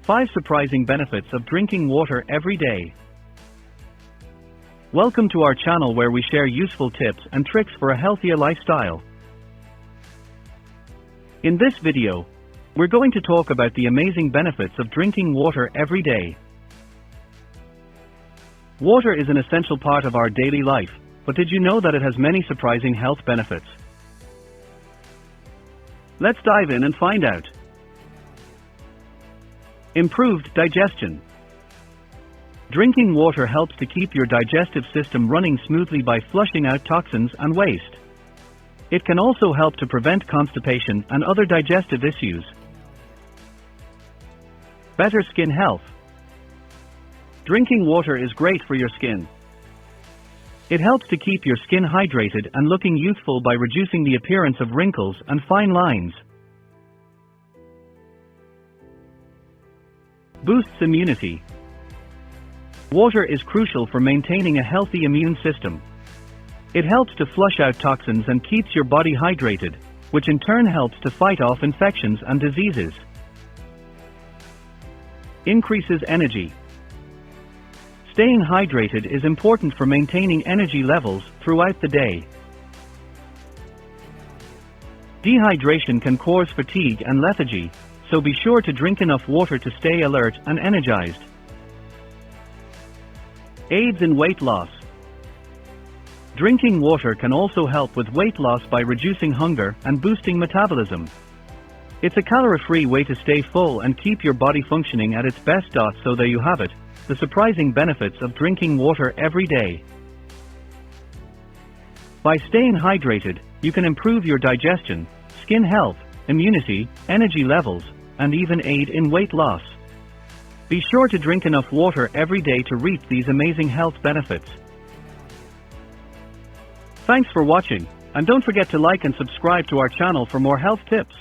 5 surprising benefits of drinking water every day. Welcome to our channel where we share useful tips and tricks for a healthier lifestyle. In this video, we're going to talk about the amazing benefits of drinking water every day. Water is an essential part of our daily life, but did you know that it has many surprising health benefits? Let's dive in and find out. Improved digestion. Drinking water helps to keep your digestive system running smoothly by flushing out toxins and waste. It can also help to prevent constipation and other digestive issues. Better skin health. Drinking water is great for your skin. It helps to keep your skin hydrated and looking youthful by reducing the appearance of wrinkles and fine lines. Boosts immunity. Water is crucial for maintaining a healthy immune system. It helps to flush out toxins and keeps your body hydrated, which in turn helps to fight off infections and diseases. Increases energy. Staying hydrated is important for maintaining energy levels throughout the day. Dehydration can cause fatigue and lethargy, so be sure to drink enough water to stay alert and energized. Aids in weight loss. Drinking water can also help with weight loss by reducing hunger and boosting metabolism. It's a calorie-free way to stay full and keep your body functioning at its best. So there you have it, the surprising benefits of drinking water every day. By staying hydrated, you can improve your digestion, skin health, immunity, energy levels, and even aid in weight loss. Be sure to drink enough water every day to reap these amazing health benefits. Thanks for watching, and don't forget to like and subscribe to our channel for more health tips.